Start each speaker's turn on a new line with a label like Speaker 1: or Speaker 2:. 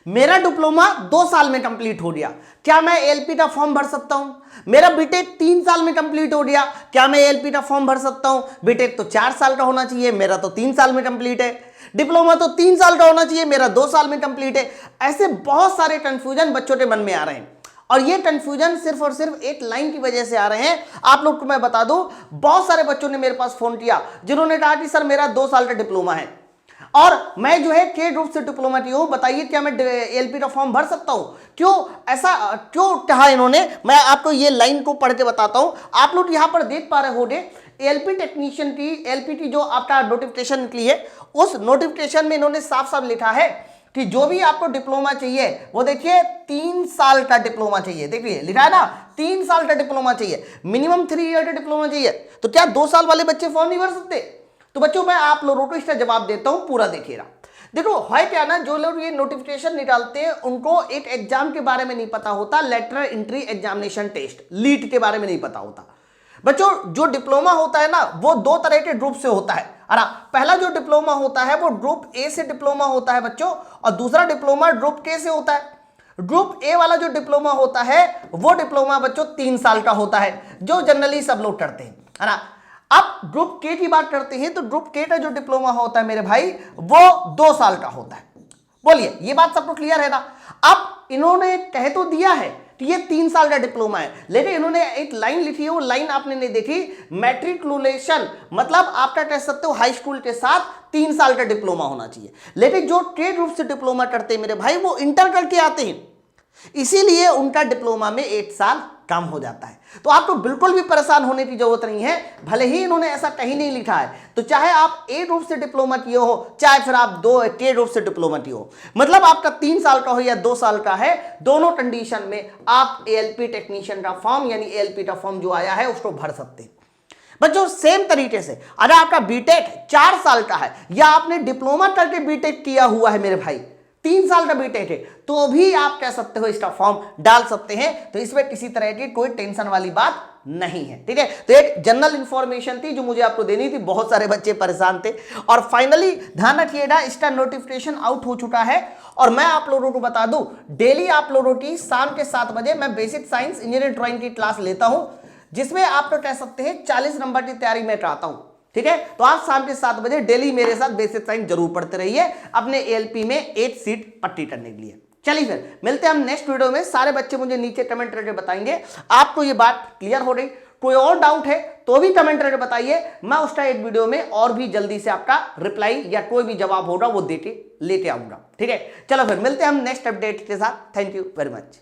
Speaker 1: मेरा डिप्लोमा 2 साल में कंप्लीट हो गया, क्या मैं एएलपी का फॉर्म भर सकता हूं? मेरा बीटेक 3 साल में कंप्लीट हो गया, क्या मैं एएलपी का फॉर्म भर सकता हूं? बीटेक तो 4 साल का होना चाहिए, मेरा तो 3 साल में कंप्लीट है। डिप्लोमा तो 3 साल का होना चाहिए, मेरा 2 साल में कंप्लीट है। ऐसे बहुत सारे कंफ्यूजन बच्चों के मन में आ रहे हैं, और ये कंफ्यूजन सिर्फ और सिर्फ एक लाइन की वजह से आ रहे हैं। आप लोग को मैं बता दूं, बहुत सारे बच्चों ने मेरे पास फोन किया जिन्होंने कहा कि सर मेरा 2 साल का डिप्लोमा है और मैं जो है ट्रेड रूप से डिप्लोमा की हूं, बताइए क्या मैं एएलपी का फॉर्म भर सकता हूं? क्यों ऐसा क्यों कहा इन्होंने? मैं आपको ये लाइन को पढ़ के बताता हूं। आप लोग यहां पर देख पा रहे होंगे एएलपी टेक्नीशियन की एएलपी की जो आपका नोटिफिकेशन निकली है, उस नोटिफिकेशन में इन्होंने साफ साफ लिखा है कि जो भी आपको डिप्लोमा चाहिए वो देखिए 3 साल का डिप्लोमा चाहिए। देखिए लिखा है ना, 3 साल का डिप्लोमा चाहिए, मिनिमम 3 ईयर का डिप्लोमा चाहिए। तो क्या 2 साल वाले बच्चे फॉर्म नहीं भर सकते? तो बच्चों मैं आप लोगों को इसका जवाब देता हूं, पूरा देखिएगा। देखो है क्या ना, जो लोग ये नोटिफिकेशन निकालते हैं उनको एक एग्जाम के बारे में नहीं पता होता, लेटरल एंट्री एग्जामिनेशन टेस्ट लीट के बारे में नहीं पता होता। बच्चों जो डिप्लोमा होता है ना वो 2 तरह के ग्रुप से होता है। पहला जो डिप्लोमा होता है वो ग्रुप ए से डिप्लोमा होता है बच्चों, और दूसरा डिप्लोमा ग्रुप के से होता है। ग्रुप ए वाला जो डिप्लोमा होता है वो डिप्लोमा बच्चों 3 साल का होता है, जो जनरली सब लोग करते हैं, है ना। अब ग्रुप के की बात करते हैं तो ग्रुप के का जो डिप्लोमा होता है मेरे भाई वो 2 साल का होता है। बोलिए ये बात सबको क्लियर है ना? अब इन्होंने कह तो दिया है कि ये 3 साल का डिप्लोमा है, लेकिन इन्होंने एक लाइन लिखी है, वो लाइन आपने नहीं देखी, मैट्रिकुलेशन, मतलब आपका कह सकते हो हाई स्कूल के साथ 3 साल का डिप्लोमा होना चाहिए। लेकिन जो ट्रेड रूप से डिप्लोमा करते हैं मेरे भाई वो इंटर करके आते हैं, इसीलिए उनका डिप्लोमा में 1 साल कम हो जाता है। तो आपको बिल्कुल भी परेशान होने की जरूरत नहीं है, भले ही इन्होंने ऐसा कहीं नहीं लिखा है। तो चाहे आप ए रूप से डिप्लोमा किए हो, चाहे फिर आप 2 के रूप से डिप्लोमा किए हो, मतलब आपका 3 साल का हो या 2 साल का है, दोनों कंडीशन में आप एएलपी टेक्नीशियन का फॉर्म यानी एएलपी का फॉर्म जो आया है उसको भर सकते हैं। बच्चों सेम तरीके से अगर आपका बीटेक 4 साल का है या आपने डिप्लोमा करके बीटेक किया हुआ है मेरे भाई, 3 साल का बीटेक है, तो भी आप कह सकते हो इसका फॉर्म डाल सकते हैं। तो इसमें किसी तरह की कोई टेंशन वाली बात नहीं है, ठीक है। तो एक जनरल इंफॉर्मेशन थी जो मुझे आपको देनी थी, बहुत सारे बच्चे परेशान थे। और फाइनली ध्यान रखिएगा इसका नोटिफिकेशन आउट हो चुका है। और मैं आप लोगों को बता दूं, डेली आप लोगों की शाम के 7 बजे मैं बेसिक साइंस इंजीनियरिंग ड्राइंग की क्लास लेता हूं, जिसमें आप तो कह सकते हैं 40 नंबर की तैयारी मैं कराता हूं, ठीक है। तो आप शाम के 7 बजे डेली मेरे साथ बेसिक साइंस जरूर पढ़ते रहिए अपने एएलपी में 8 सीट पट्टी करने के लिए। चलिए फिर मिलते हैं हम नेक्स्ट वीडियो में। सारे बच्चे मुझे नीचे कमेंट करके बताएंगे आपको ये बात क्लियर हो रही। कोई और डाउट है तो भी कमेंट करके बताइए, मैं उसका एक वीडियो में और भी जल्दी से आपका रिप्लाई या कोई भी जवाब होगा वो देके लेके आऊंगा, ठीक है। चलो फिर मिलते हैं हम नेक्स्ट अपडेट के साथ। Thank you very much.